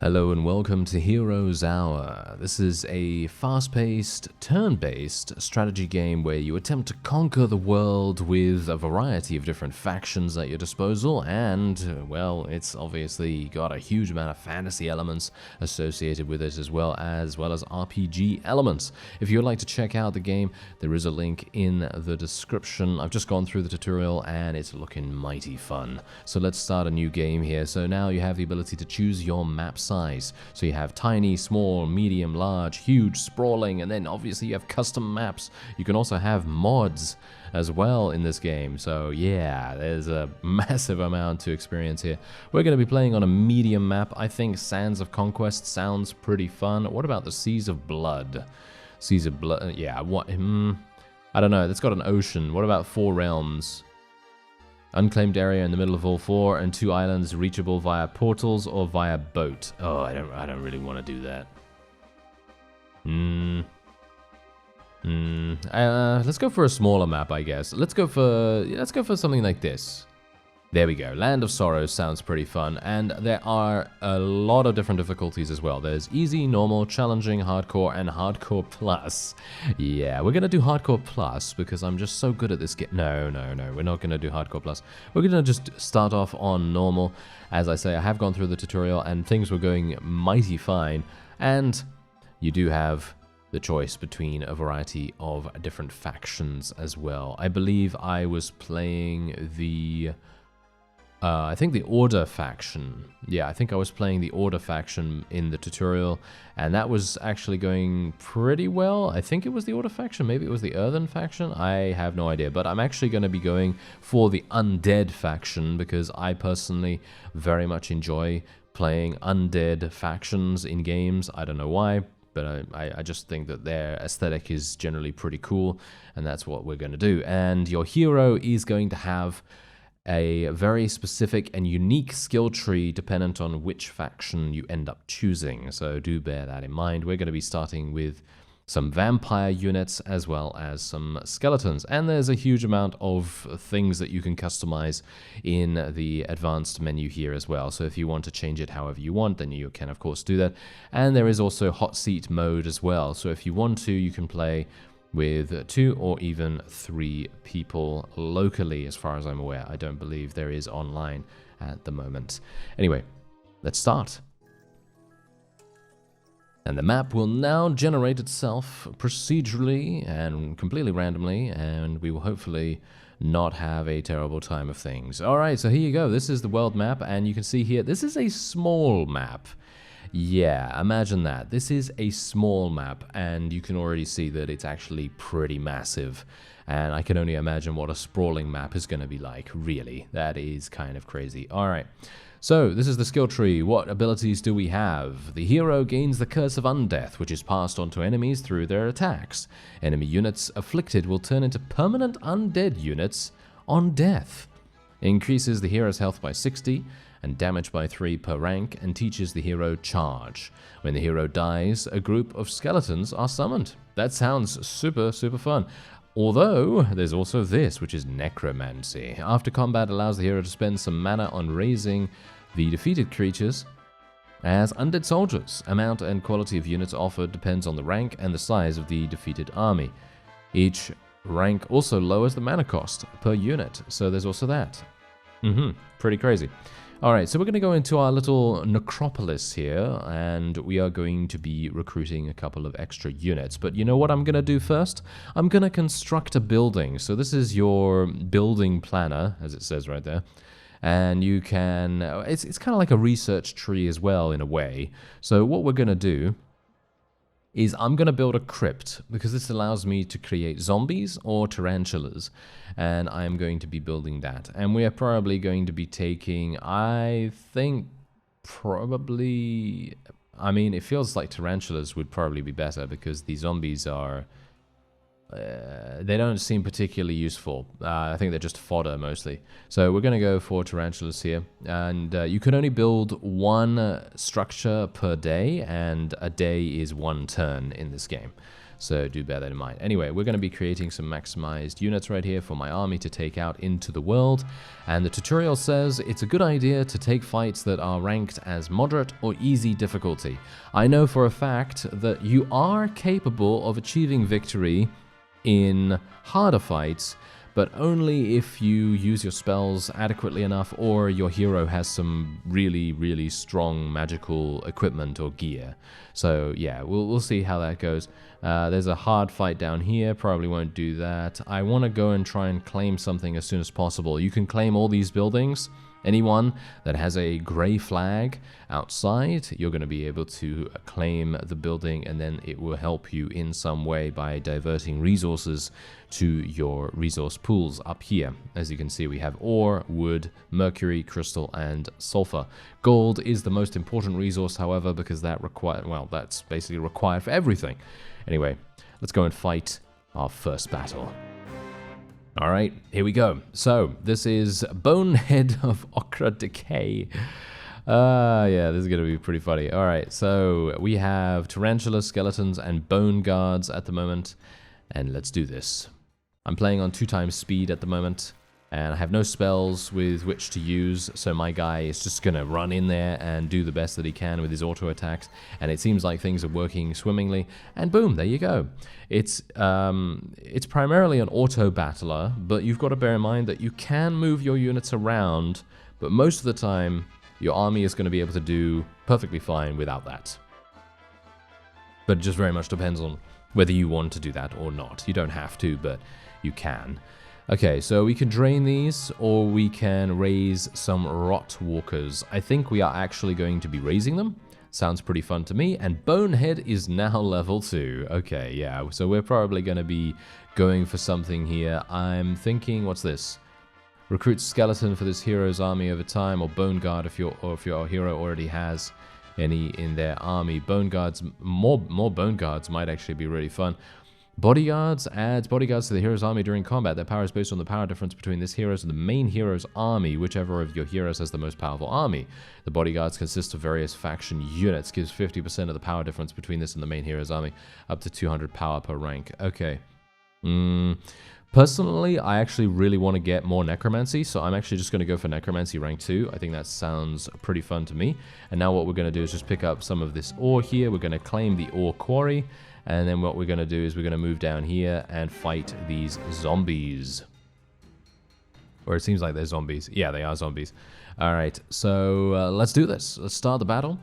Hello and welcome to Heroes Hour. This is a fast-paced, turn-based strategy game where you attempt to conquer the world with a variety of different factions at your disposal, and, well, it's obviously got a huge amount of fantasy elements associated with it as well as RPG elements. If you would like to check out the game, there is a link in the description. I've just gone through the tutorial and it's looking mighty fun. So let's start a new game here. So now you have the ability to choose your map size. So you have tiny, small, medium, large, huge, sprawling, and then obviously you have custom maps. You can also have mods as well in this game. So yeah, there's a massive amount to experience here. We're going to be playing on a medium map. I think Sands of Conquest sounds pretty fun. What about the Seas of Blood? Seas of Blood, yeah, what? I don't know, that's got an ocean. What about Four Realms? Unclaimed area in the middle of all four, and 2 islands reachable via portals or via boat. Oh, I don't really want to do that. Let's go for a smaller map, I guess. Let's go for something like this. There we go. Land of Sorrows sounds pretty fun, and there are a lot of different difficulties as well. There's easy, normal, challenging, hardcore, and hardcore plus. Yeah, we're gonna do hardcore plus because I'm just so good at this game. No, we're not gonna do hardcore plus. We're gonna just start off on normal. As I say, I have gone through the tutorial and things were going mighty fine, and you do have the choice between a variety of different factions as well. I believe I was playing the I think the Order faction. Yeah, I think I was playing the Order faction in the tutorial, and that was actually going pretty well. I think it was the Order faction, maybe it was the Earthen faction, I have no idea, but I'm actually going to be going for the Undead faction because I personally very much enjoy playing undead factions in games. I don't know why, but I just think that their aesthetic is generally pretty cool, and that's what we're going to do. And your hero is going to have a very specific and unique skill tree dependent on which faction you end up choosing. So do bear that in mind. We're going to be starting with some vampire units as well as some skeletons. And there's a huge amount of things that you can customize in the advanced menu here as well. So if you want to change it however you want, then you can of course do that. And there is also hot seat mode as well. So if you want to, you can play with 2 or even 3 people locally, as far as I'm aware. I don't believe there is online at the moment. Anyway, let's start. And the map will now generate itself procedurally and completely randomly, and we will hopefully not have a terrible time of things. Alright, so here you go. This is the world map, and you can see here, this is a small map. Yeah, imagine that. This is a small map, and you can already see that it's actually pretty massive. And I can only imagine what a sprawling map is going to be like, really. That is kind of crazy. Alright, so this is the skill tree. What abilities do we have? The hero gains the Curse of Undeath, which is passed on to enemies through their attacks. Enemy units afflicted will turn into permanent undead units on death. Increases the hero's health by 60 and damage by 3 per rank, and teaches the hero Charge. When the hero dies, a group of skeletons are summoned. That sounds super fun. Although, there's also this, which is Necromancy. After combat, allows the hero to spend some mana on raising the defeated creatures as undead soldiers. Amount and quality of units offered depends on the rank and the size of the defeated army. Each rank also lowers the mana cost per unit, so there's also that. Pretty crazy. Alright, so we're going to go into our little necropolis here, and we are going to be recruiting a couple of extra units. But you know what I'm going to do first? I'm going to construct a building. So this is your building planner, as it says right there. And you can, it's kind of like a research tree as well in a way. So what we're going to do is I'm going to build a crypt, because this allows me to create zombies or tarantulas, and I'm going to be building that. And we are probably going to be taking, I think, probably, I mean, it feels like tarantulas would probably be better, because the zombies are, they don't seem particularly useful. I think they're just fodder mostly. So we're going to go for tarantulas here. And you can only build 1 structure per day, and a day is 1 turn in this game. So do bear that in mind. Anyway, we're going to be creating some maximized units right here for my army to take out into the world. And the tutorial says it's a good idea to take fights that are ranked as moderate or easy difficulty. I know for a fact that you are capable of achieving victory in harder fights, but only if you use your spells adequately enough or your hero has some really, really strong magical equipment or gear. So yeah, we'll see how that goes. There's a hard fight down here, probably won't do that. I want to go and try and claim something as soon as possible. You can claim all these buildings. Anyone that has a gray flag outside, you're going to be able to claim the building, and then it will help you in some way by diverting resources to your resource pools up here. As you can see, we have ore, wood, mercury, crystal, and sulfur. Gold is the most important resource, however, because that that's basically required for everything. Anyway, let's go and fight our first battle. Alright, here we go. So, this is Bonehead of Ochre Decay. Yeah, this is going to be pretty funny. Alright, so we have Tarantula, Skeletons, and Bone Guards at the moment. And let's do this. I'm playing on 2x speed at the moment. And I have no spells with which to use, so my guy is just going to run in there and do the best that he can with his auto attacks. And it seems like things are working swimmingly, and boom, there you go. It's primarily an auto battler, but you've got to bear in mind that you can move your units around, but most of the time your army is going to be able to do perfectly fine without that. But it just very much depends on whether you want to do that or not. You don't have to, but you can. Okay, so we can drain these, or we can raise some rot walkers. I think we are actually going to be raising them. Sounds pretty fun to me. And Bonehead is now level 2. Okay, yeah, so we're probably going to be going for something here. I'm thinking, what's this? Recruit skeleton for this hero's army over time, or Bone Guard if your hero already has any in their army. Bone Guards, more Bone Guards might actually be really fun. Bodyguards adds bodyguards to the hero's army during combat. Their power is based on the power difference between this hero's and the main hero's army, whichever of your heroes has the most powerful army. The bodyguards consist of various faction units, gives 50% of the power difference between this and the main hero's army, up to 200 power per rank. Okay. Personally, I actually really want to get more Necromancy, so I'm actually just going to go for Necromancy rank 2. I think that sounds pretty fun to me. And now what we're going to do is just pick up some of this ore here. We're going to claim the ore quarry. And then what we're going to do is we're going to move down here and fight these zombies. Or it seems like they're zombies. Yeah, they are zombies. Alright, so let's do this. Let's start the battle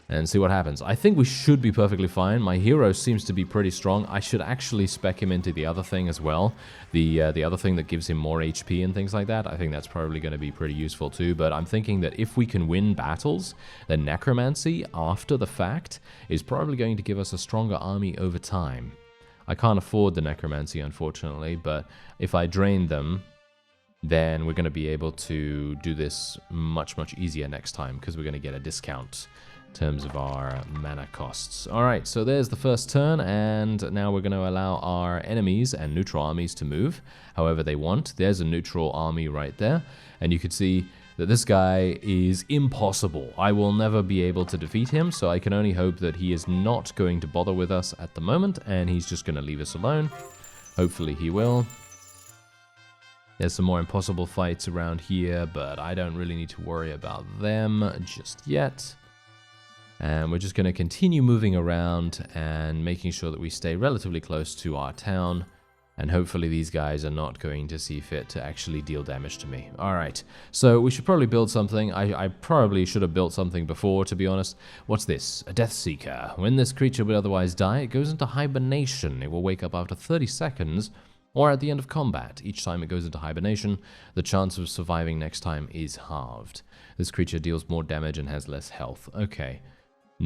and see what happens. I think we should be perfectly fine. My hero seems to be pretty strong. I should actually spec him into the other thing as well. The other thing that gives him more HP and things like that. I think that's probably going to be pretty useful too. But I'm thinking that if we can win battles, then Necromancy, after the fact, is probably going to give us a stronger army over time. I can't afford the Necromancy, unfortunately, but if I drain them, then we're going to be able to do this much, much easier next time, because we're going to get a discount terms of our mana costs. Alright, so there's the first turn, and now we're going to allow our enemies and neutral armies to move however they want. There's a neutral army right there, and you can see that this guy is impossible. I will never be able to defeat him, so I can only hope that he is not going to bother with us at the moment, and he's just going to leave us alone. Hopefully he will. There's some more impossible fights around here, but I don't really need to worry about them just yet. And we're just going to continue moving around and making sure that we stay relatively close to our town. And hopefully these guys are not going to see fit to actually deal damage to me. Alright, so we should probably build something. I probably should have built something before, to be honest. What's this? A Death Seeker. When this creature would otherwise die, it goes into hibernation. It will wake up after 30 seconds or at the end of combat. Each time it goes into hibernation, the chance of surviving next time is halved. This creature deals more damage and has less health. Okay. I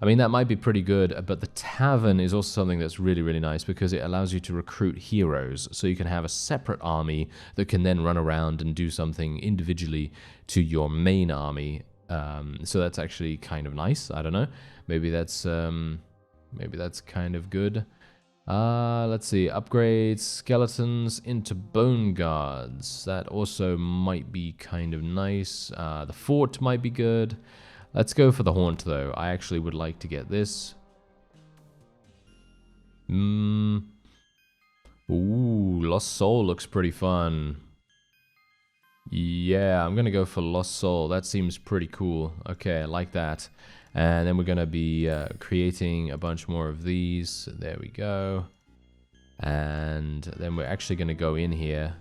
mean, that might be pretty good, but the tavern is also something that's really, really nice because it allows you to recruit heroes. So you can have a separate army that can then run around and do something individually to your main army. So that's actually kind of nice. I don't know. Maybe that's kind of good. Let's see. Upgrade skeletons into bone guards. That also might be kind of nice. The fort might be good. Let's go for the haunt, though. I actually would like to get this. Ooh, Lost Soul looks pretty fun. Yeah, I'm gonna go for Lost Soul. That seems pretty cool. Okay, I like that. And then we're gonna be creating a bunch more of these. There we go. And then we're actually gonna go in here.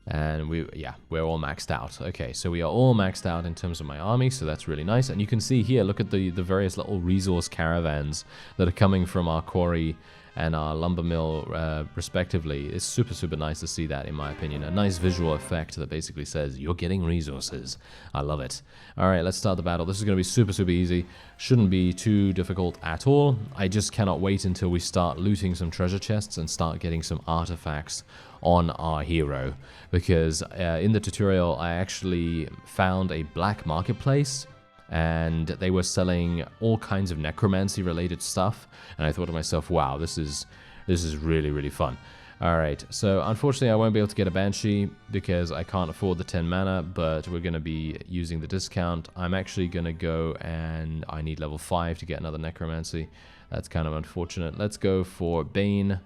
And we're all maxed out. Okay, so we are all maxed out in terms of my army, so that's really nice. And you can see here, look at the various little resource caravans that are coming from our quarry and our lumber mill, respectively. It's super, super nice to see that, in my opinion. A nice visual effect that basically says, you're getting resources. I love it. All right, let's start the battle. This is going to be super, super easy. Shouldn't be too difficult at all. I just cannot wait until we start looting some treasure chests and start getting some artifacts on our hero, because in the tutorial I actually found a black marketplace and they were selling all kinds of necromancy related stuff, and I thought to myself, wow, this is really, really fun. Alright, so unfortunately I won't be able to get a Banshee because I can't afford the 10 mana, but we're going to be using the discount. I'm actually going to go, and I need level 5 to get another Necromancy. That's kind of unfortunate. Let's go for Bane,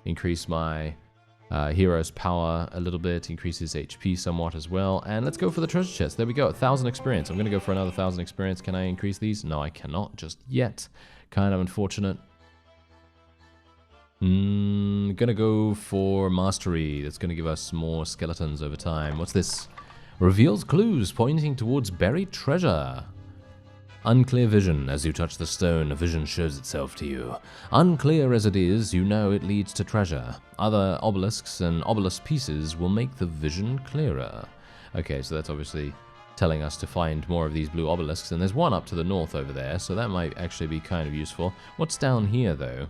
increase my hero's power a little bit, increases HP somewhat as well, and let's go for the treasure chest. There we go, 1,000 experience. I'm going to go for another 1,000 experience. Can I increase these? No, I cannot just yet. Kind of unfortunate. Gonna go for Mastery. That's gonna give us more skeletons over time. What's this? Reveals clues pointing towards buried treasure. Unclear vision. As you touch the stone, a vision shows itself to you. Unclear as it is, you know it leads to treasure. Other obelisks and obelisk pieces will make the vision clearer. Okay, so that's obviously telling us to find more of these blue obelisks, and there's one up to the north over there, so that might actually be kind of useful. What's down here, though?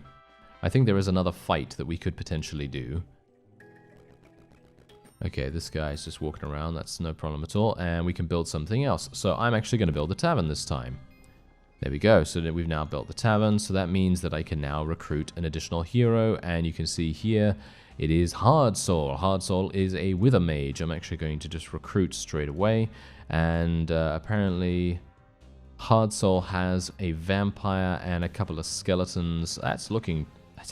I think there is another fight that we could potentially do. Okay, this guy's just walking around, that's no problem at all, and we can build something else. So I'm actually going to build a tavern this time. There we go, so that we've now built the tavern, so that means that I can now recruit an additional hero, and you can see here, it is Hard Soul. Hard Soul is a Wither Mage. I'm actually going to just recruit straight away, and apparently Hard Soul has a vampire and a couple of skeletons. That's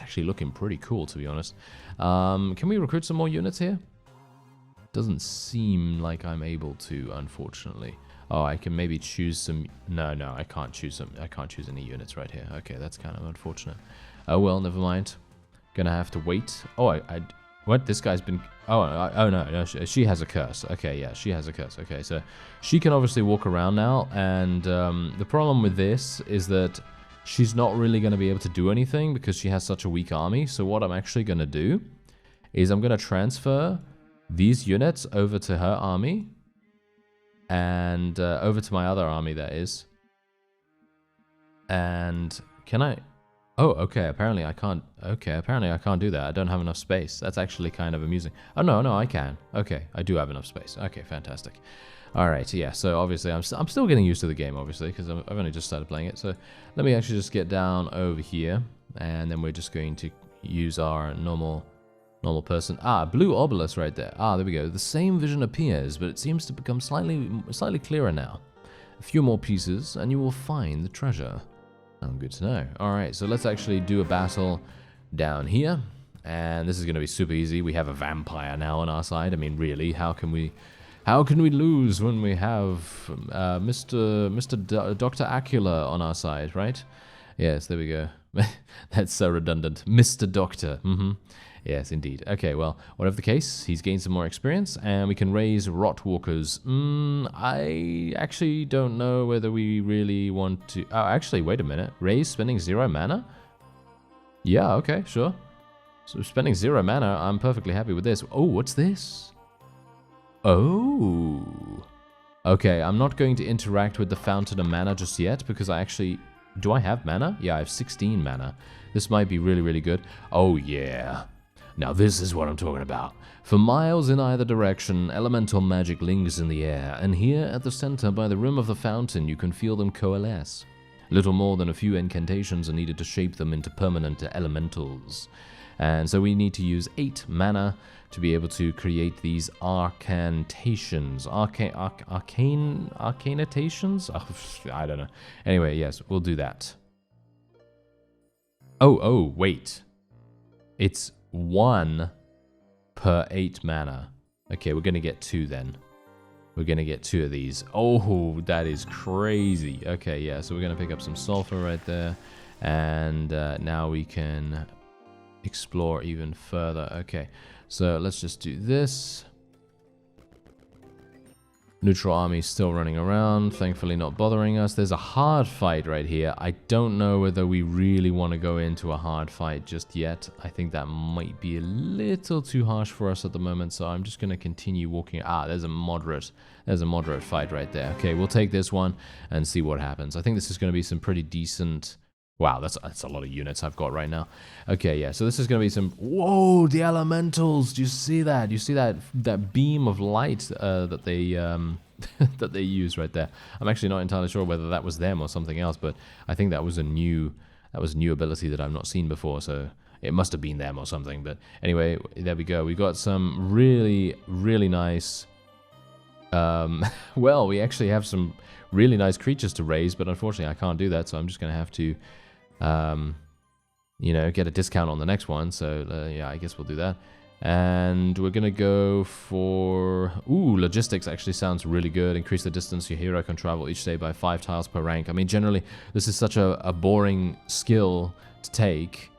actually looking pretty cool, to be honest. Can we recruit some more units here? Doesn't seem like I'm able to, unfortunately. Oh, I can maybe choose some. No, I can't choose some. I can't choose any units right here. Okay, that's kind of unfortunate. Oh well, never mind. Gonna have to wait. Oh, what? This guy's been. Oh no, she has a curse. Okay, yeah, she has a curse. Okay, so she can obviously walk around now, and the problem with this is that she's not really going to be able to do anything because she has such a weak army. So what I'm actually going to do is I'm going to transfer these units over to her army and over to my other army, that is. And can I? Oh, okay, apparently I can't. Okay, apparently I can't do that. I don't have enough space. That's actually kind of amusing. Oh, no, I can. Okay, I do have enough space. Okay, fantastic. All right, yeah, so obviously I'm still getting used to the game, obviously, because I've only just started playing it. So let me actually just get down over here, and then we're just going to use our normal person. Ah, blue obelisk right there. Ah, there we go. The same vision appears, but it seems to become slightly clearer now. A few more pieces, and you will find the treasure. Oh, good to know. All right, so let's actually do a battle down here, and this is going to be super easy. We have a vampire now on our side. I mean, really, how can we lose when we have Mr. Dr. Acula on our side, right? Yes, there we go. That's so redundant. Mr. Doctor. Yes, indeed. Okay, well, whatever the case, he's gained some more experience, and we can raise Rotwalkers. I actually don't know whether we really want to... Oh, actually, wait a minute. Raise spending 0 mana? Yeah, okay, sure. So spending 0 mana, I'm perfectly happy with this. Oh, what's this? Oh. Okay, I'm not going to interact with the Fountain of Mana just yet, because I actually... Do I have mana? Yeah, I have 16 mana. This might be really, really good. Oh, yeah. Now this is what I'm talking about. For miles in either direction, elemental magic lingers in the air, and here at the center by the rim of the fountain you can feel them coalesce. Little more than a few incantations are needed to shape them into permanent elementals. And so we need to use 8 mana to be able to create these arcantations. Arcanatations? Oh, I don't know. Anyway, yes, we'll do that. Oh, wait. It's 1 per 8 mana. Okay, we're going to get 2 then. We're going to get 2 of these. Oh, that is crazy. Okay, yeah, so we're going to pick up some sulfur right there. And now we can explore even further. Okay, so let's just do this. Neutral army still running around, thankfully not bothering us. There's a hard fight right here. I don't know whether we really want to go into a hard fight just yet. I think that might be a little too harsh for us at the moment, so I'm just going to continue walking. Ah, there's a moderate fight right there. Okay, we'll take this one and see what happens. I think this is going to be some pretty decent... Wow, that's a lot of units I've got right now. Okay, yeah, so this is going to be some... Whoa, the elementals! Do you see that? You see that beam of light that they that they use right there? I'm actually not entirely sure whether that was them or something else, but I think that was a new ability that I've not seen before, so it must have been them or something. But anyway, there we go. We got some really, really nice... well, we actually have some really nice creatures to raise, but unfortunately I can't do that, so I'm just going to have to... you know, get a discount on the next one. So yeah, I guess we'll do that. And we're gonna go for logistics. Actually sounds really good. Increase the distance your hero can travel each day by 5 tiles per rank. I mean, generally this is such a boring skill to take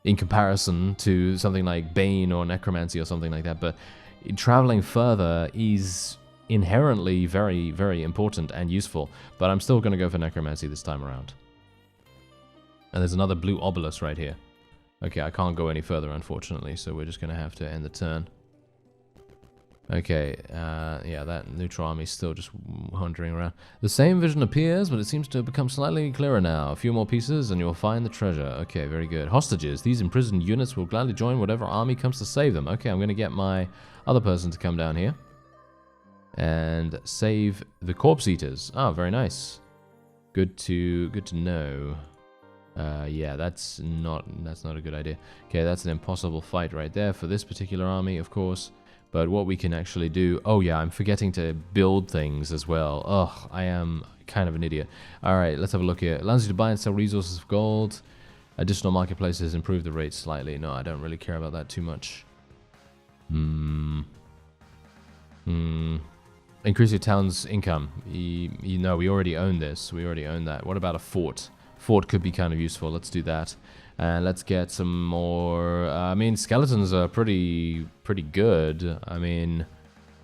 in comparison to something like Bane or Necromancy or something like that, but traveling further is inherently very, very important and useful. But I'm still gonna go for Necromancy this time around. And there's another blue obelisk right here. Okay, I can't go any further, unfortunately, so we're just going to have to end the turn. Okay, yeah, that neutral army is still just wandering around. The same vision appears, but it seems to have become slightly clearer now. A few more pieces, and you'll find the treasure. Okay, very good. Hostages. These imprisoned units will gladly join whatever army comes to save them. Okay, I'm going to get my other person to come down here. And save the corpse eaters. Oh, very nice. Good to know. Yeah, that's not a good idea. Okay, that's an impossible fight right there for this particular army, of course. But what we can actually do... Oh yeah, I'm forgetting to build things as well. Ugh, I am kind of an idiot. Alright, let's have a look here. It allows you to buy and sell resources of gold. Additional marketplaces improve the rate slightly. No, I don't really care about that too much. Increase your town's income. You know, we already own this. We already own that. What about a fort? Fort could be kind of useful. Let's do that. And let's get some more... I mean, skeletons are pretty good. I mean,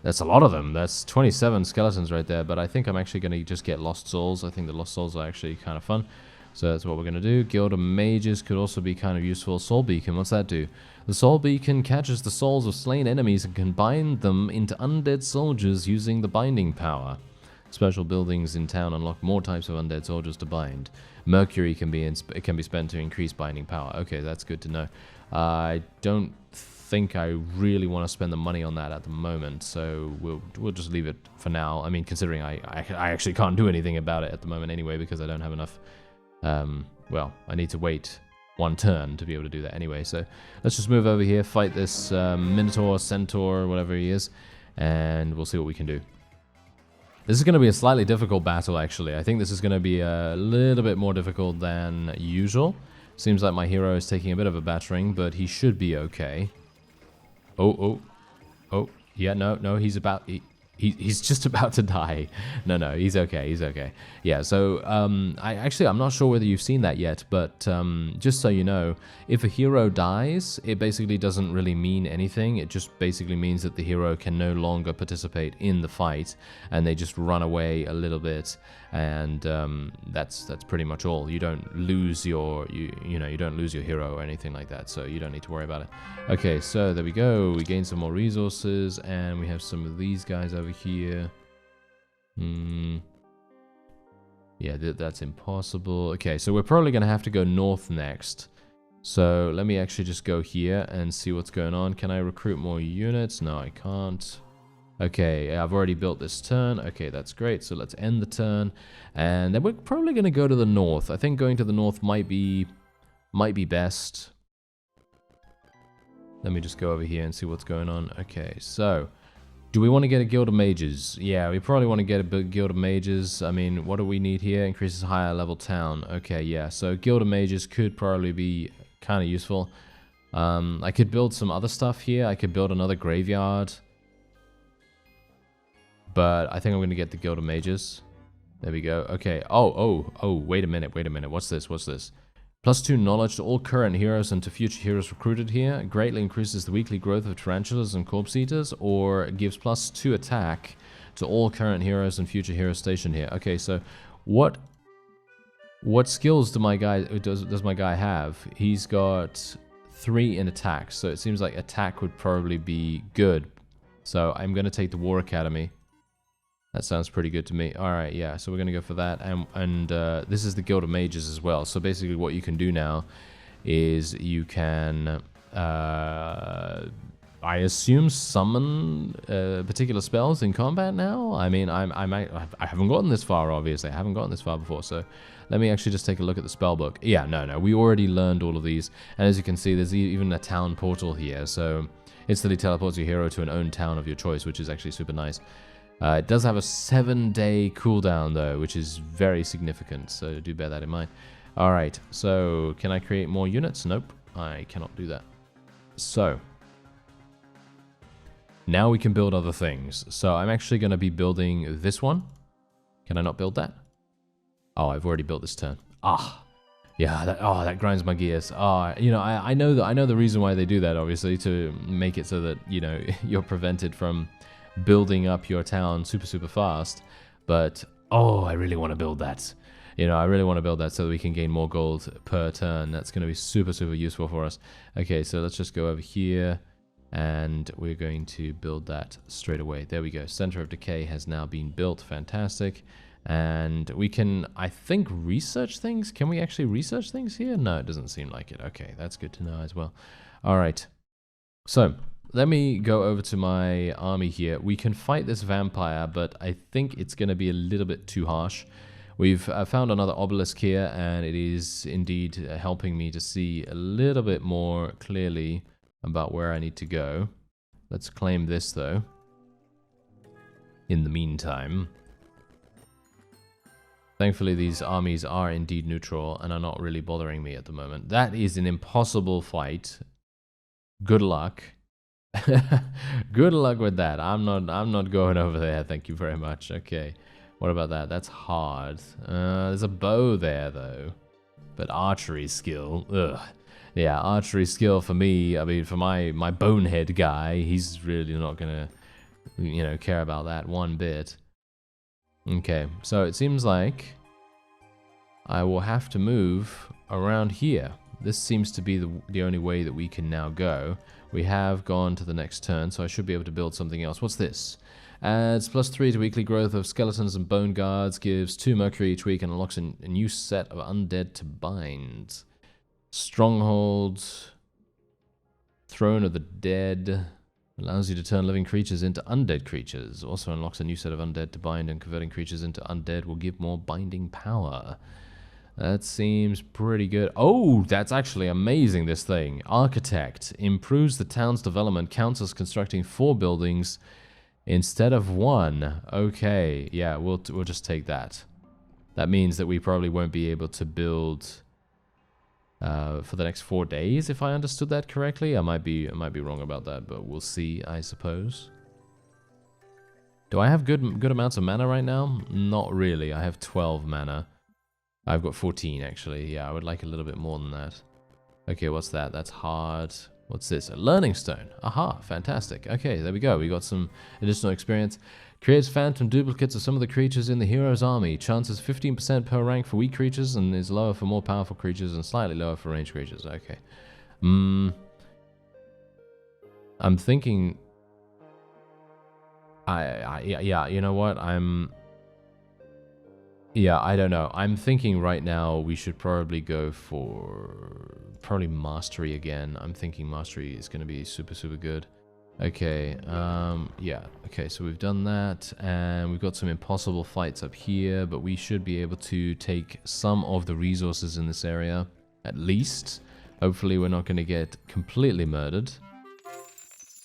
that's a lot of them. That's 27 skeletons right there. But I think I'm actually going to just get Lost Souls. I think the Lost Souls are actually kind of fun. So that's what we're going to do. Guild of Mages could also be kind of useful. Soul Beacon, what's that do? The Soul Beacon catches the souls of slain enemies and can bind them into undead soldiers using the binding power. Special buildings in town unlock more types of undead soldiers to bind. Mercury can be spent to increase binding power. Okay, that's good to know. I don't think I really want to spend the money on that at the moment, so we'll just leave it for now. I mean, considering I actually can't do anything about it at the moment anyway, because I don't have enough. Well, I need to wait one turn to be able to do that anyway. So let's just move over here, fight this Minotaur, Centaur, whatever he is, and we'll see what we can do. This is going to be a slightly difficult battle, actually. I think this is going to be a little bit more difficult than usual. Seems like my hero is taking a bit of a battering, but he should be okay. Oh. Yeah, no, he's about... He's just about to die. No, he's okay. Yeah, so I'm not sure whether you've seen that yet, but just so you know, if a hero dies, it basically doesn't really mean anything. It just basically means that the hero can no longer participate in the fight, and they just run away a little bit, and that's pretty much all. You don't lose your you don't lose your hero or anything like that, so you don't need to worry about it. Okay, so there we go. We gain some more resources, and we have some of these guys over here. Yeah, that's impossible. Okay, so we're probably going to have to go north next. So let me actually just go here and see what's going on. Can I recruit more units? No, I can't. Okay, I've already built this turn. Okay, that's great. So let's end the turn. And then we're probably going to go to the north. I think going to the north might be best. Let me just go over here and see what's going on. Okay, so do we want to get a Guild of Mages? Yeah, we probably want to get a Guild of Mages. I mean, what do we need here? Increases higher level town. Okay, yeah, so Guild of Mages could probably be kind of useful. I could build some other stuff here. I could build another graveyard. But I think I'm going to get the Guild of Mages. There we go. Okay. Oh, wait a minute. What's this? +2 knowledge to all current heroes and to future heroes recruited here. Greatly increases the weekly growth of tarantulas and corpse eaters, or gives +2 attack to all current heroes and future heroes stationed here. Okay, so what skills does my guy have? He's got 3 in attack, so it seems like attack would probably be good. So I'm going to take the War Academy. That sounds pretty good to me. Alright, yeah, so we're going to go for that. And this is the Guild of Mages as well. So basically what you can do now is you can, I assume, summon particular spells in combat now? I mean, I haven't gotten this far, obviously. I haven't gotten this far before, so let me actually just take a look at the spell book. Yeah, no, we already learned all of these. And as you can see, there's even a town portal here. So instantly teleports your hero to an own town of your choice, which is actually super nice. It does have a 7-day cooldown, though, which is very significant, so do bear that in mind. Alright, so can I create more units? Nope, I cannot do that. So, now we can build other things. So I'm actually going to be building this one. Can I not build that? Oh, I've already built this turn. Yeah, that grinds my gears. You know, I know the reason why they do that, obviously, to make it so that, you know, you're prevented from building up your town super fast, but I really want to build that. You know, I really want to build that so that we can gain more gold per turn. That's going to be super useful for us. Okay, so let's just go over here and we're going to build that straight away. There we go. Center of Decay has now been built. Fantastic. And we can, I think, research things. Can we actually research things here? No, it doesn't seem like it. Okay, that's good to know as well. All right. So let me go over to my army here. We can fight this vampire, but I think it's going to be a little bit too harsh. We've found another obelisk here, and it is indeed helping me to see a little bit more clearly about where I need to go. Let's claim this, though. In the meantime, thankfully these armies are indeed neutral and are not really bothering me at the moment. That is an impossible fight. Good luck. Good luck with that. I'm not going over there. Thank you very much. Okay. What about that? That's hard. There's a bow there though. But archery skill. Ugh. Yeah, archery skill for me. I mean, for my bonehead guy, he's really not gonna, you know, care about that one bit. Okay. So it seems like I will have to move around here. This seems to be the only way that we can now go. We have gone to the next turn, so I should be able to build something else. What's this? Adds +3 to weekly growth of skeletons and bone guards, gives 2 mercury each week, and unlocks a new set of undead to bind. Strongholds. Throne of the Dead. Allows you to turn living creatures into undead creatures. Also unlocks a new set of undead to bind, and converting creatures into undead will give more binding power. That seems pretty good. Oh, that's actually amazing, this thing. Architect. Improves the town's development. Counts as constructing 4 buildings instead of 1. Okay, yeah, we'll just take that. That means that we probably won't be able to build for the next 4 days, if I understood that correctly. I might be wrong about that, but we'll see, I suppose. Do I have good amounts of mana right now? Not really. I have 12 mana. I've got 14, actually. Yeah, I would like a little bit more than that. Okay, what's that? That's hard. What's this? A learning stone. Aha, fantastic. Okay, there we go. We got some additional experience. Creates phantom duplicates of some of the creatures in the hero's army. Chances 15% per rank for weak creatures and is lower for more powerful creatures and slightly lower for ranged creatures. Okay. I'm thinking... Yeah, you know what? Yeah, I don't know. I'm thinking right now we should probably go for mastery again. I'm thinking mastery is going to be super good. Okay, yeah. Okay, so we've done that, and we've got some impossible fights up here, but we should be able to take some of the resources in this area, at least. Hopefully we're not going to get completely murdered.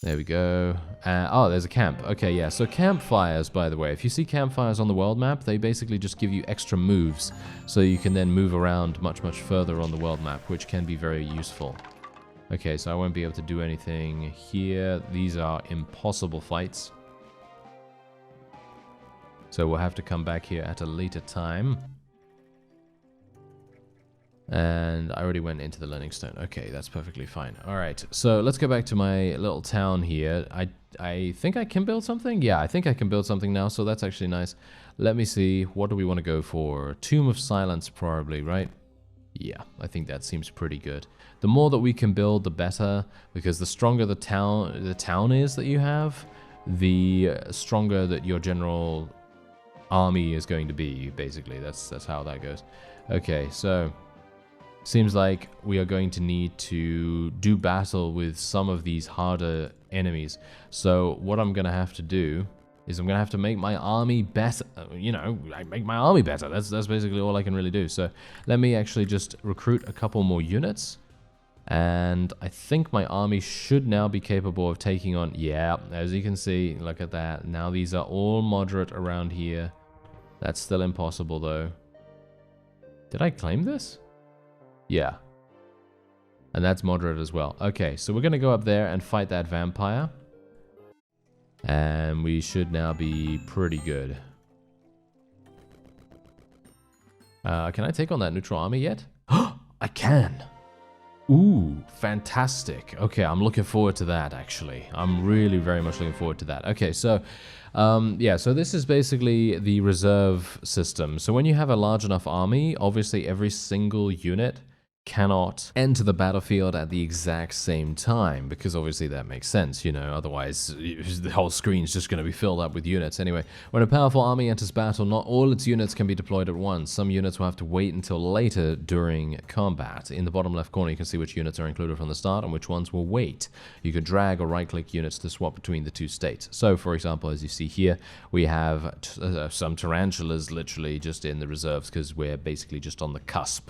There we go. Oh, there's a camp. Okay, yeah. So campfires, by the way, if you see campfires on the world map, they basically just give you extra moves, so you can then move around much further on the world map, which can be very useful. Okay, so I won't be able to do anything here. These are impossible fights. So we'll have to come back here at a later time. And I already went into the learning stone. Okay, that's perfectly fine. All right, so let's go back to my little town here. I think I can build something. Yeah, I think I can build something now, so that's actually nice. Let me see. What do we want to go for? Tomb of Silence, probably, right? Yeah, I think that seems pretty good. The more that we can build, the better, because the stronger the town is that you have, the stronger that your general army is going to be. Basically, that's how that goes. Okay, so seems like we are going to need to do battle with some of these harder enemies. So what I'm going to have to do is I'm going to have to make my army better. You know, make my army better. That's basically all I can really do. So let me actually just recruit a couple more units. And I think my army should now be capable of taking on... Yeah, as you can see, look at that. Now these are all moderate around here. That's still impossible, though. Did I claim this? Yeah. And that's moderate as well. Okay, so we're going to go up there and fight that vampire. And we should now be pretty good. Can I take on that neutral army yet? I can! Ooh, fantastic. Okay, I'm looking forward to that, actually. I'm really very much looking forward to that. Okay, so... yeah, so this is basically the reserve system. So when you have a large enough army, obviously every single unit cannot enter the battlefield at the exact same time, because obviously that makes sense, you know, otherwise the whole screen's just going to be filled up with units. Anyway, when a powerful army enters battle, not all its units can be deployed at once. Some units will have to wait until later during combat. In the bottom left corner, you can see which units are included from the start and which ones will wait. You can drag or right-click units to swap between the two states. So, for example, as you see here, we have some tarantulas literally just in the reserves, because we're basically just on the cusp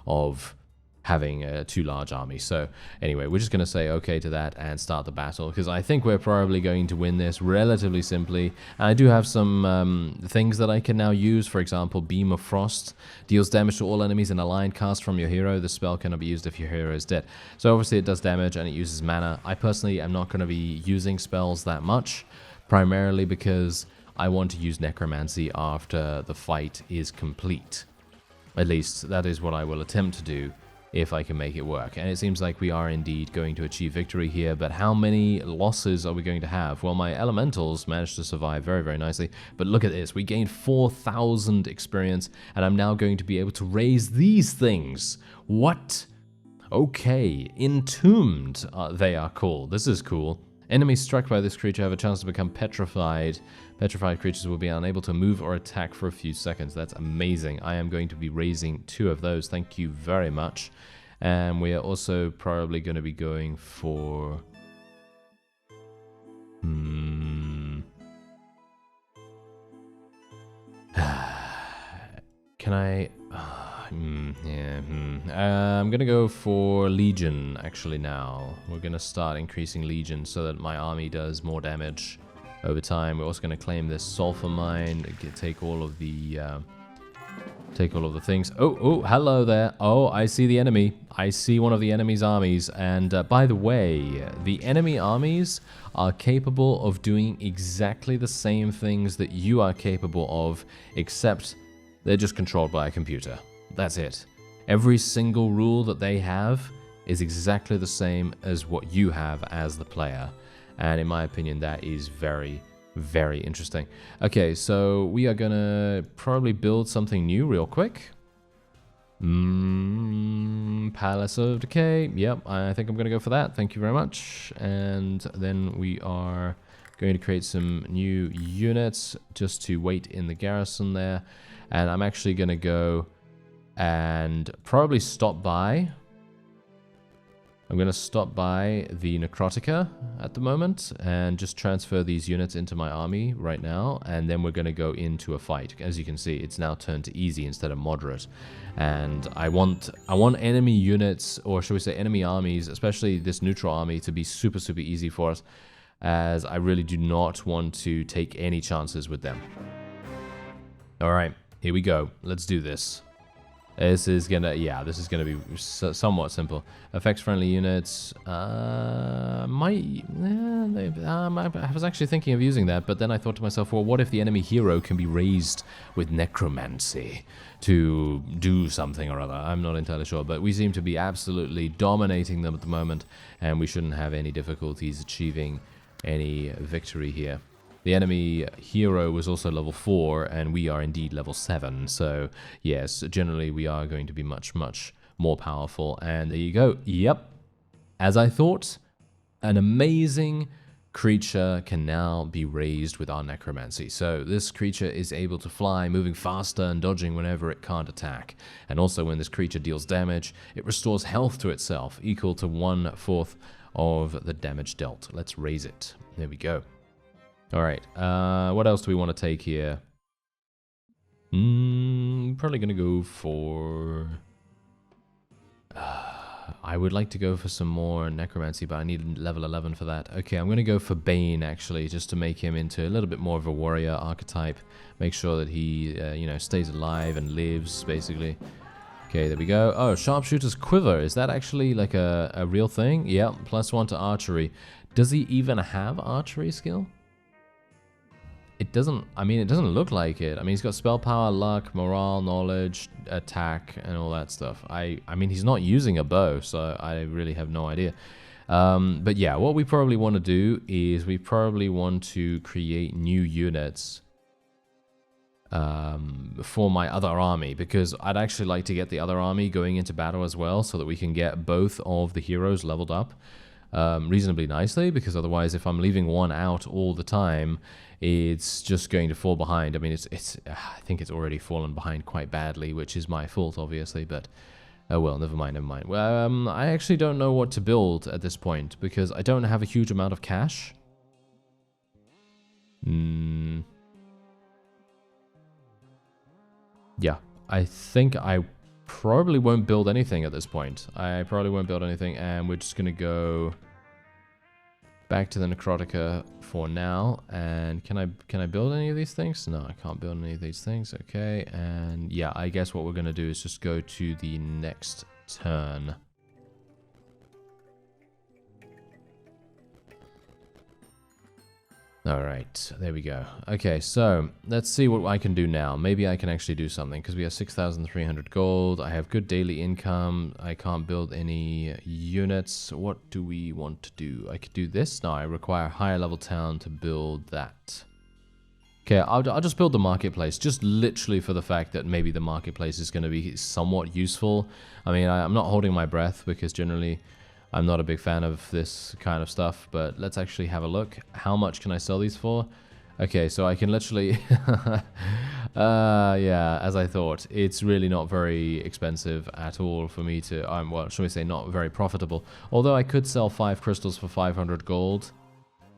of having a too large army. So anyway, we're just going to say okay to that and start the battle, because I think we're probably going to win this relatively simply. And I do have some things that I can now use. For example, Beam of Frost deals damage to all enemies in a line cast from your hero. The spell cannot be used if your hero is dead. So obviously it does damage and it uses mana. I personally am not going to be using spells that much, primarily because I want to use Necromancy after the fight is complete. At least that is what I will attempt to do, if I can make it work. And it seems like we are indeed going to achieve victory here, but how many losses are we going to have? Well, my elementals managed to survive very, very nicely, but look at this. We gained 4,000 experience, and I'm now going to be able to raise these things. What? Okay, Entombed, they are cool. This is cool. Enemies struck by this creature have a chance to become petrified. Petrified creatures will be unable to move or attack for a few seconds. That's amazing. I am going to be raising 2 of those. Thank you very much. And we are also probably going to be going for... Can I... I'm going to go for Legion, actually, now. We're going to start increasing Legion so that my army does more damage over time. We're also going to claim this sulfur mine, take all of the things. Oh, hello there. Oh, I see the enemy. I see one of the enemy's armies. And by the way, the enemy armies are capable of doing exactly the same things that you are capable of, except they're just controlled by a computer. That's it. Every single rule that they have is exactly the same as what you have as the player. And in my opinion, that is very, very interesting. Okay, so we are gonna probably build something new real quick. Palace of Decay. Yep, I think I'm gonna go for that. Thank you very much. And then we are going to create some new units just to wait in the garrison there. And I'm actually gonna go and probably stop by. I'm going to stop by the Necrotica at the moment and just transfer these units into my army right now, and then we're going to go into a fight. As you can see, it's now turned to easy instead of moderate. And I want enemy units, or should we say enemy armies, especially this neutral army, to be super, super easy for us, as I really do not want to take any chances with them. Alright, here we go. Let's do this. This is gonna, yeah, this is gonna be somewhat simple. Affects friendly units. I was actually thinking of using that, but then I thought to myself, well, what if the enemy hero can be raised with necromancy to do something or other? I'm not entirely sure, but we seem to be absolutely dominating them at the moment, and we shouldn't have any difficulties achieving any victory here. The enemy hero was also level 4, and we are indeed level 7. So, yes, generally we are going to be much, much more powerful. And there you go. Yep. As I thought, an amazing creature can now be raised with our necromancy. So this creature is able to fly, moving faster and dodging whenever it can't attack. And also when this creature deals damage, it restores health to itself, equal to 1/4 of the damage dealt. Let's raise it. There we go. Alright, what else do we want to take here? Probably going to go for... I would like to go for some more necromancy, but I need level 11 for that. Okay, I'm going to go for Bane, actually, just to make him into a little bit more of a warrior archetype. Make sure that he, you know, stays alive and lives, basically. Okay, there we go. Oh, Sharpshooter's Quiver. Is that actually like a real thing? Yep, +1 to archery. Does he even have archery skill? It doesn't, I mean, it doesn't look like it. I mean, he's got spell power, luck, morale, knowledge, attack, and all that stuff. I mean, he's not using a bow, so I really have no idea. But yeah, what we probably want to do is we probably want to create new units for my other army, because I'd actually like to get the other army going into battle as well, so that we can get both of the heroes leveled up reasonably nicely, because otherwise if I'm leaving one out all the time, it's just going to fall behind. I mean, I think it's already fallen behind quite badly, which is my fault, obviously, but oh well, never mind. Well, I actually don't know what to build at this point, because I don't have a huge amount of cash. Yeah, I think I probably won't build anything at this point. I probably won't build anything, and we're just going to go back to the Necrotica for now. And can I build any of these things? No, I can't build any of these things. Okay, and yeah, I guess what we're going to do is just go to the next turn. Alright, there we go. Okay, so let's see what I can do now. Maybe I can actually do something, because we have 6,300 gold. I have good daily income. I can't build any units. What do we want to do? I could do this. No, I require a higher level town to build that. Okay, I'll just build the marketplace, just literally for the fact that maybe the marketplace is going to be somewhat useful. I mean, I'm not holding my breath, because generally I'm not a big fan of this kind of stuff, but let's actually have a look. How much can I sell these for? Okay, so I can literally... yeah, as I thought, it's really not very expensive at all for me to... well, shall we say not very profitable. Although I could sell 5 crystals for 500 gold,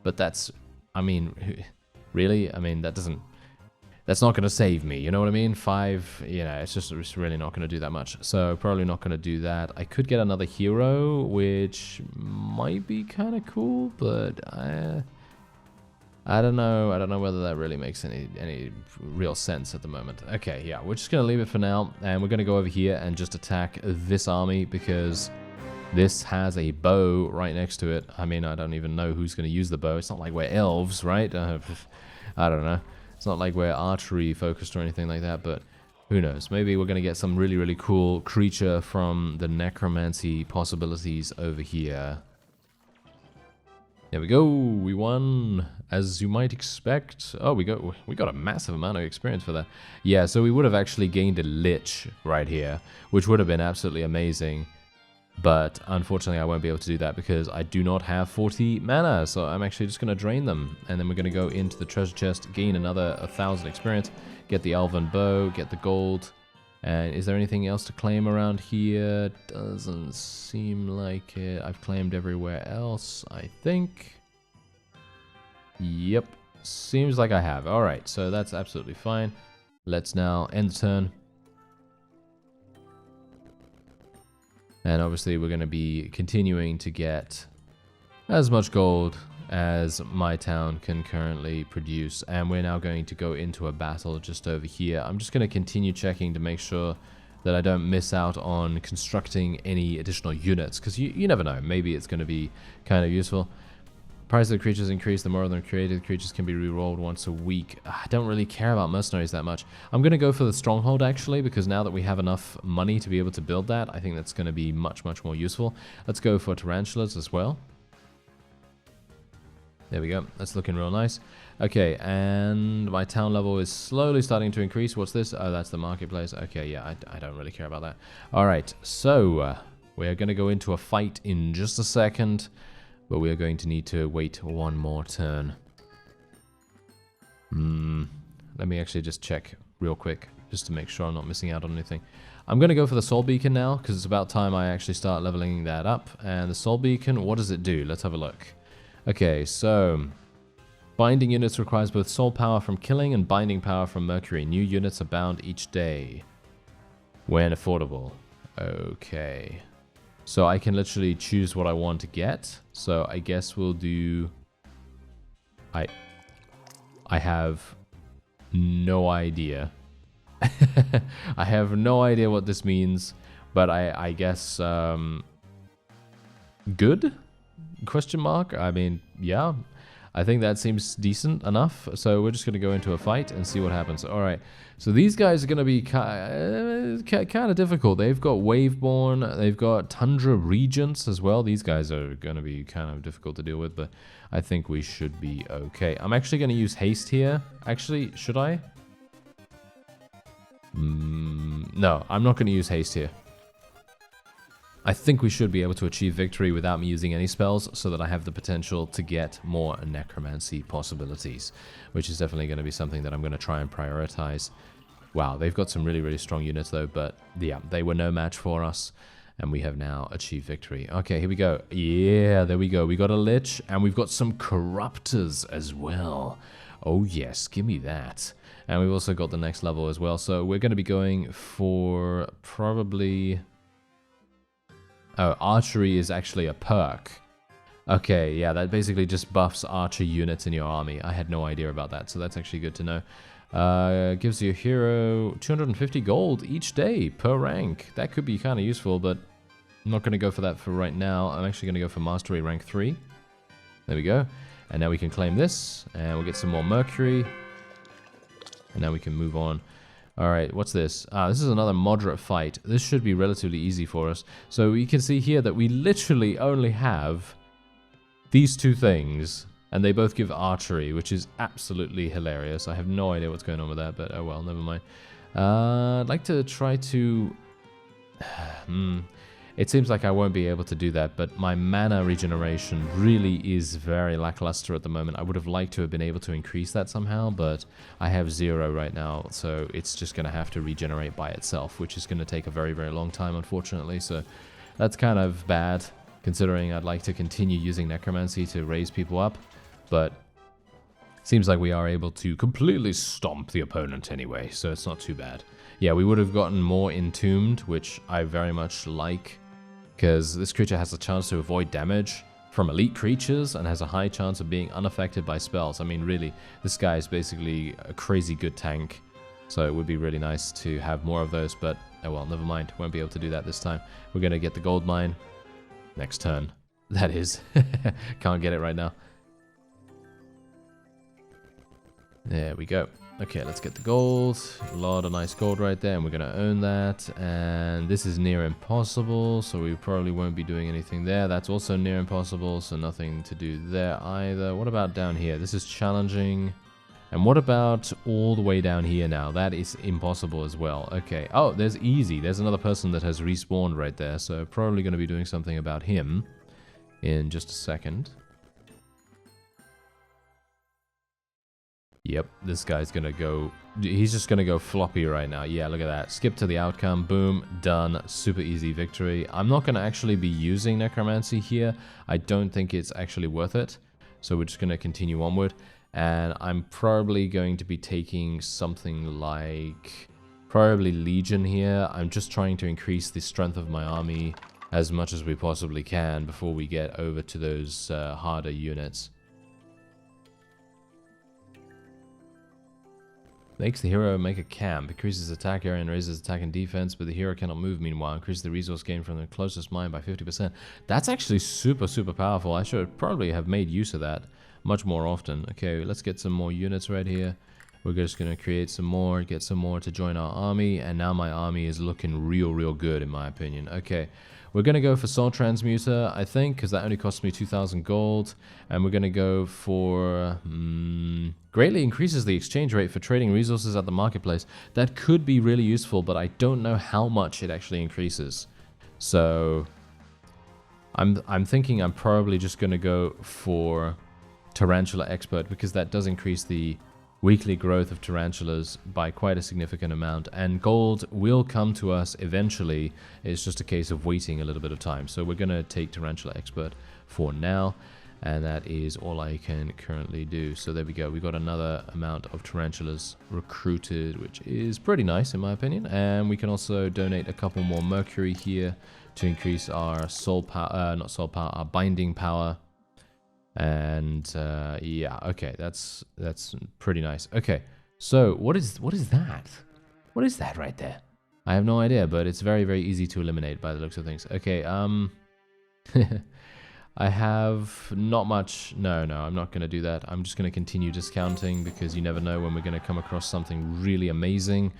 but that's... I mean, really? I mean, that doesn't... That's not going to save me, you know what I mean? 5, you know, it's really not going to do that much. So probably not going to do that. I could get another hero, which might be kind of cool, but I don't know. I don't know whether that really makes any real sense at the moment. Okay, yeah, we're just going to leave it for now, and we're going to go over here and just attack this army, because this has a bow right next to it. I mean, I don't even know who's going to use the bow. It's not like we're elves, right? I don't know. It's not like we're archery focused or anything like that, but who knows? Maybe we're going to get some really, really cool creature from the necromancy possibilities over here. There we go. We won, as you might expect. Oh, we got a massive amount of experience for that. Yeah, so we would have actually gained a lich right here, which would have been absolutely amazing. But unfortunately, I won't be able to do that because I do not have 40 mana. So I'm actually just going to drain them. And then we're going to go into the treasure chest, gain another 1,000 experience, get the elven bow, get the gold. And is there anything else to claim around here? Doesn't seem like it. I've claimed everywhere else, I think. Yep. Seems like I have. Alright, so that's absolutely fine. Let's now end the turn. And obviously we're going to be continuing to get as much gold as my town can currently produce. And we're now going to go into a battle just over here. I'm just going to continue checking to make sure that I don't miss out on constructing any additional units, because you never know, maybe it's going to be kind of useful. Price of the creatures increase, the more of them created. Creatures can be re-rolled once a week. I don't really care about mercenaries that much. I'm going to go for the stronghold, actually, because now that we have enough money to be able to build that, I think that's going to be much, much more useful. Let's go for tarantulas as well. There we go. That's looking real nice. Okay, and my town level is slowly starting to increase. What's this? Oh, that's the marketplace. Okay, yeah, I don't really care about that. All right, so we're going to go into a fight in just a second. But we are going to need to wait one more turn. Let me actually just check real quick, just to make sure I'm not missing out on anything. I'm going to go for the Soul Beacon now, because it's about time I actually start leveling that up. And the Soul Beacon, what does it do? Let's have a look. Okay, so binding units requires both soul power from killing and binding power from Mercury. New units are bound each day when affordable. Okay. So I can literally choose what I want to get. So I guess we'll do... I have no idea. I have no idea what this means. But I guess... good? Question mark? I mean, yeah. I think that seems decent enough. So we're just going to go into a fight and see what happens. Alright. So these guys are going to be kind of difficult. They've got Waveborn. They've got Tundra Regents as well. These guys are going to be kind of difficult to deal with. But I think we should be okay. I'm actually going to use haste here. Actually, should I? No, I'm not going to use haste here. I think we should be able to achieve victory without me using any spells, so that I have the potential to get more necromancy possibilities, which is definitely going to be something that I'm going to try and prioritize. Wow, they've got some really, really strong units though, but yeah, they were no match for us, and we have now achieved victory. Okay, here we go. Yeah, there we go. We got a Lich, and we've got some Corruptors as well. Oh yes, give me that. And we've also got the next level as well, so we're going to be going for probably... Oh, archery is actually a perk. Okay, yeah, that basically just buffs archer units in your army. I had no idea about that, so that's actually good to know. Gives your hero 250 gold each day per rank. That could be kind of useful, but I'm not going to go for that for right now. I'm actually going to go for Mastery rank 3. There we go. And now we can claim this, and we'll get some more Mercury. And now we can move on. Alright, what's this? This is another moderate fight. This should be relatively easy for us. So you can see here that we literally only have these two things, and they both give archery, which is absolutely hilarious. I have no idea what's going on with that, but oh well, never mind. I'd like to try to... It seems like I won't be able to do that, but my mana regeneration really is very lackluster at the moment. I would have liked to have been able to increase that somehow, but I have 0 right now, so it's just going to have to regenerate by itself, which is going to take a very, very long time, unfortunately. So that's kind of bad, considering I'd like to continue using Necromancy to raise people up, but seems like we are able to completely stomp the opponent anyway, so it's not too bad. Yeah, we would have gotten more Entombed, which I very much like, because this creature has a chance to avoid damage from elite creatures and has a high chance of being unaffected by spells. I mean, really, this guy is basically a crazy good tank, so it would be really nice to have more of those, but oh well, never mind. Won't be able to do that this time. We're going to get the gold mine next turn. That is. Can't get it right now. There we go. Okay, let's get the gold. A lot of nice gold right there, and we're going to own that. And this is near impossible, so we probably won't be doing anything there. That's also near impossible, so nothing to do there either. What about down here? This is challenging. And what about all the way down here now? That is impossible as well. Okay. Oh, there's easy. There's another person that has respawned right there, so probably going to be doing something about him in just a second. Yep, this guy's gonna go... He's just gonna go floppy right now. Yeah, look at that. Skip to the outcome. Boom. Done. Super easy victory. I'm not gonna actually be using Necromancy here. I don't think it's actually worth it. So we're just gonna continue onward. And I'm probably going to be taking something like... probably Legion here. I'm just trying to increase the strength of my army as much as we possibly can before we get over to those harder units. Makes the hero make a camp, increases attack area and raises attack and defense, but the hero cannot move meanwhile. Increases the resource gain from the closest mine by 50%. That's actually super, super powerful. I should probably have made use of that much more often. Okay, let's get some more units right here. We're just going to create some more, get some more to join our army, and now my army is looking real, real good in my opinion. Okay, we're going to go for Soul Transmuter, I think, because that only costs me 2,000 gold, and we're going to go for... greatly increases the exchange rate for trading resources at the marketplace. That could be really useful, but I don't know how much it actually increases. So I'm thinking I'm probably just going to go for Tarantula Expert, because that does increase the weekly growth of tarantulas by quite a significant amount, and gold will come to us eventually. It's just a case of waiting a little bit of time. So we're going to take Tarantula Expert for now, and that is all I can currently do. So there we go. We got another amount of tarantulas recruited, which is pretty nice in my opinion. And we can also donate a couple more mercury here to increase our soul power, not soul power, our binding power. And yeah, okay, that's pretty nice. Okay, so what is that? What is that right there? I have no idea, but it's very, very easy to eliminate by the looks of things. Okay, I have not much. No, I'm not going to do that. I'm just going to continue discounting, because you never know when we're going to come across something really amazing,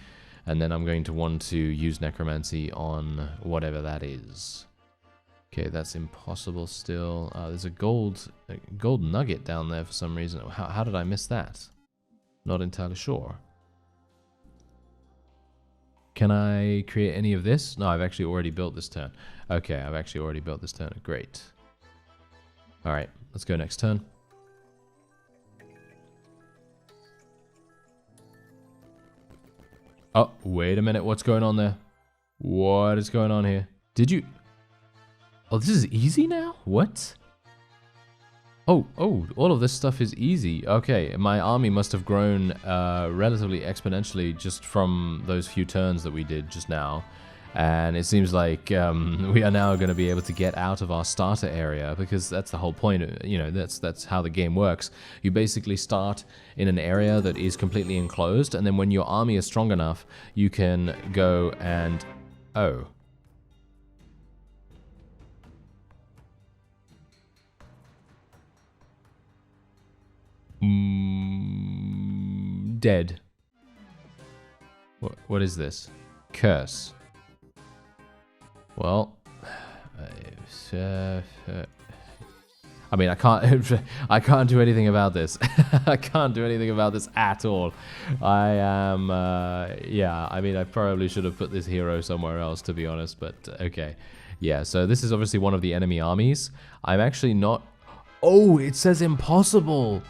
and then I'm going to want to use Necromancy on whatever that is. Okay, that's impossible still. There's a gold nugget down there for some reason. How did I miss that? Not entirely sure. Can I create any of this? No, I've actually already built this turn. Okay, I've actually already built this turn. Great. Alright, let's go next turn. Oh, wait a minute. What's going on there? What is going on here? Did you... Oh, this is easy now? What? Oh, all of this stuff is easy. Okay, my army must have grown relatively exponentially just from those few turns that we did just now. And it seems like we are now going to be able to get out of our starter area, because that's the whole point. You know, that's how the game works. You basically start in an area that is completely enclosed, and then when your army is strong enough, you can go and... Oh. Dead. What is this? Curse. Well, I mean, I can't do anything about this. I can't do anything about this at all. I am, yeah, I mean, I probably should have put this hero somewhere else, to be honest, but okay. Yeah, so this is obviously one of the enemy armies. I'm actually not... Oh, it says impossible!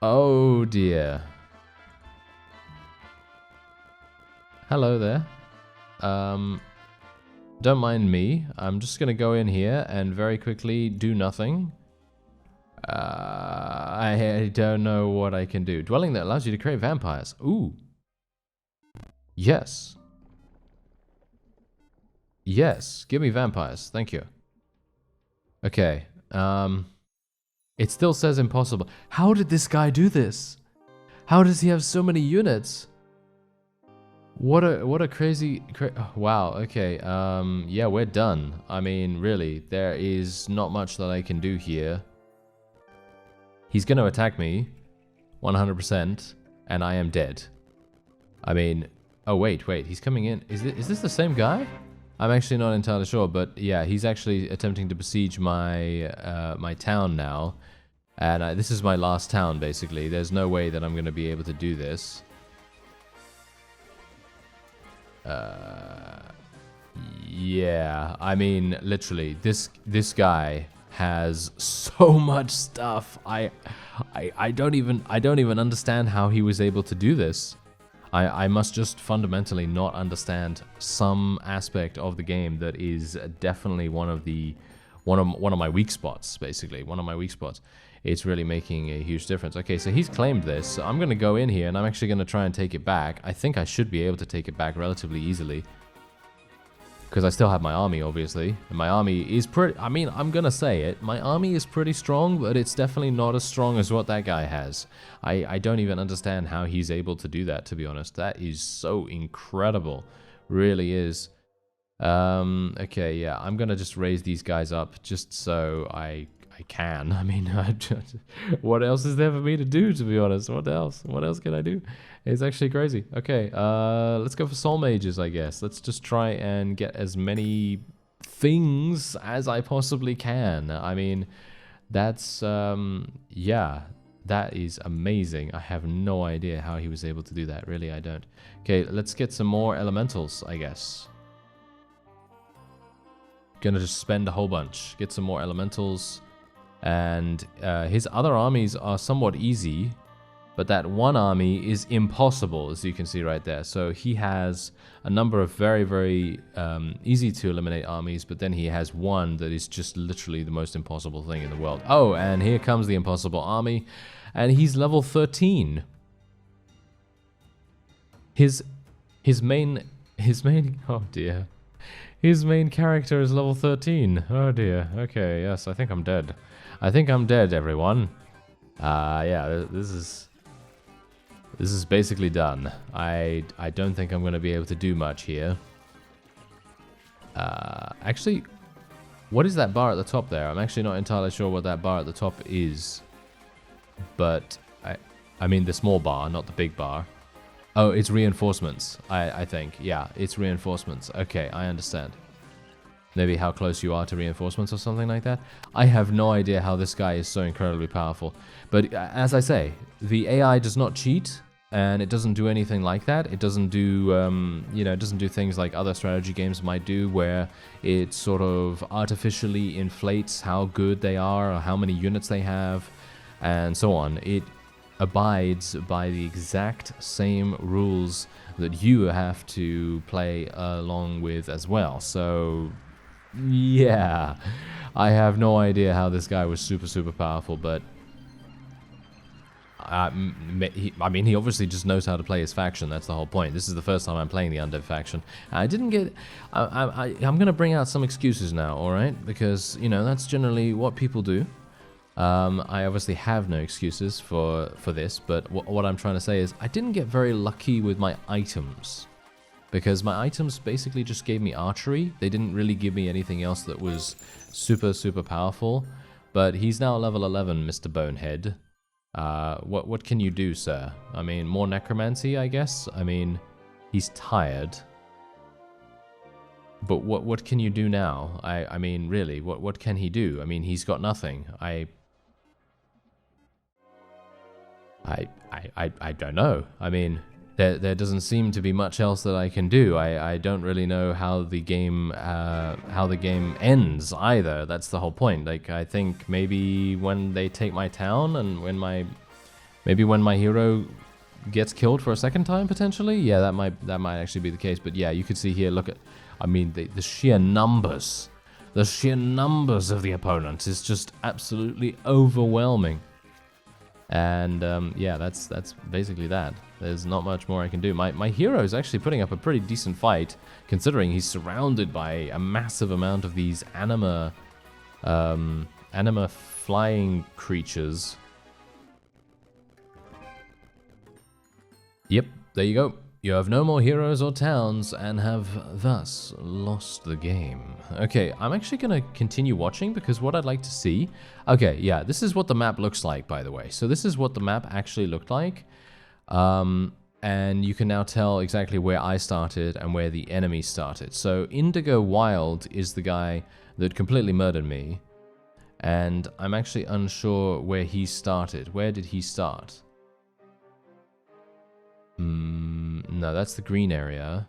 Oh dear. Hello there. Don't mind me. I'm just gonna go in here and very quickly do nothing. I don't know what I can do. Dwelling that allows you to create vampires. Ooh. Yes. Yes. Give me vampires. Thank you. Okay. It still says impossible. How did this guy do this? How does he have so many units? What a crazy... Oh, wow, okay. Yeah, we're done. I mean, really, there is not much that I can do here. He's going to attack me, 100%, and I am dead. I mean... Oh, wait, he's coming in. Is this the same guy? I'm actually not entirely sure, but yeah, he's actually attempting to besiege my my town now. And this is my last town, basically. There's no way that I'm going to be able to do this. Yeah, I mean, literally, this guy has so much stuff. I don't even understand how he was able to do this. I must just fundamentally not understand some aspect of the game that is definitely one of my weak spots, basically. One of my weak spots. It's really making a huge difference. Okay, so he's claimed this. So I'm going to go in here, and I'm actually going to try and take it back. I think I should be able to take it back relatively easily. because I still have my army, obviously. And my army is pretty... I mean, I'm gonna say it. My army is pretty strong, but it's definitely not as strong as what that guy has. I don't even understand how he's able to do that, to be honest. That is so incredible. Really is. Okay, yeah. I'm gonna just raise these guys up just so I can. I mean, what else is there for me to do, to be honest? What else? What else can I do? It's actually crazy. Okay, let's go for soul mages, I guess. Let's just try and get as many things as I possibly can. I mean, that's, yeah, that is amazing. I have no idea how he was able to do that. Really, I don't. Okay, let's get some more elementals, I guess. Gonna just spend a whole bunch. Get some more elementals. And his other armies are somewhat easy, but that one army is impossible, as you can see right there. So he has a number of very, very easy to eliminate armies, but then he has one that is just literally the most impossible thing in the world. Oh, and here comes the impossible army, and he's level 13. His main, oh dear. His main character is level 13. Oh dear. Okay, yes, I think I'm dead. I think I'm dead, everyone. Yeah, this is basically done. I don't think I'm going to be able to do much here. Actually, what is that bar at the top there? I'm actually not entirely sure what that bar at the top is. But, I mean the small bar, not the big bar. Oh, it's reinforcements, I think. Yeah, it's reinforcements. Okay, I understand. Maybe how close you are to reinforcements or something like that. I have no idea how this guy is so incredibly powerful. But as I say, the AI does not cheat, and it doesn't do anything like that. It doesn't do, you know, it doesn't do things like other strategy games might do, where it sort of artificially inflates how good they are or how many units they have, and so on. It abides by the exact same rules that you have to play along with as well. So yeah, I have no idea how this guy was super powerful, but I mean, he obviously just knows how to play his faction. That's the whole point. This is the first time I'm playing the undead faction. I didn't get... I'm going to bring out some excuses now, alright? Because, you know, that's generally what people do. I obviously have no excuses for this, but what I'm trying to say is I didn't get very lucky with my items. Because my items basically just gave me archery. They didn't really give me anything else that was super powerful. But he's now level 11, Mr. Bonehead. What can you do, sir? I mean, more necromancy, I guess? I mean, he's tired. But what can you do now? I mean, really, what can he do? I mean, he's got nothing. I don't know. I mean, there doesn't seem to be much else that I can do. I don't really know how the game ends either. That's the whole point. Like, I think maybe when they take my town and when my hero gets killed for a second time potentially. Yeah, that might actually be the case. But yeah, you could see here. Look at, I mean, the sheer numbers. The sheer numbers of the opponents is just absolutely overwhelming. And yeah, that's basically that. There's not much more I can do. My hero is actually putting up a pretty decent fight, considering he's surrounded by a massive amount of these anima flying creatures. Yep, there you go. You have no more heroes or towns and have thus lost the game. Okay, I'm actually going to continue watching because what I'd like to see... Okay, yeah, this is what the map looks like, by the way. So this is what the map actually looked like. And you can now tell exactly where I started and where the enemy started. So Indigo Wild is the guy that completely murdered me. And I'm actually unsure where he started. Where did he start? No, that's the green area.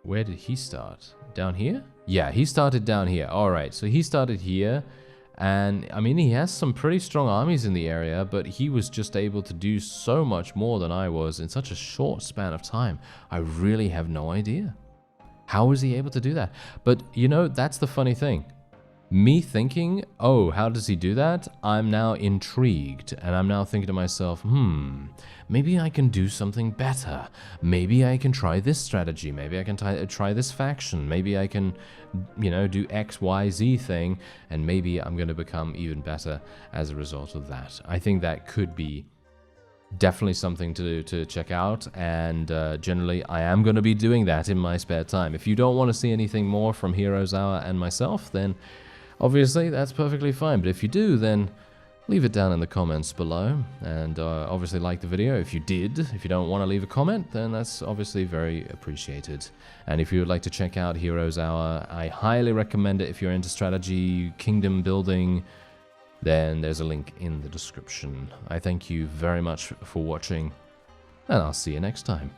Where did he start? Down here? Yeah, he started down here. Alright, so he started here. And, I mean, he has some pretty strong armies in the area, but he was just able to do so much more than I was in such a short span of time. I really have no idea. How was he able to do that? But, you know, that's the funny thing. me thinking, oh, how does he do that? I'm now intrigued, and I'm now thinking to myself, maybe I can do something better. Maybe I can try this strategy. Maybe I can try this faction. Maybe I can, do X, Y, Z thing, and maybe I'm going to become even better as a result of that. I think that could be definitely something to check out, and generally I am going to be doing that in my spare time. If you don't want to see anything more from Heroes Hour and myself, then obviously that's perfectly fine, but if you do, then leave it down in the comments below, and obviously like the video if you did. If you don't want to leave a comment, then that's obviously very appreciated. And if you would like to check out Heroes Hour, I highly recommend it if you're into strategy, kingdom building, then there's a link in the description. I thank you very much for watching, and I'll see you next time.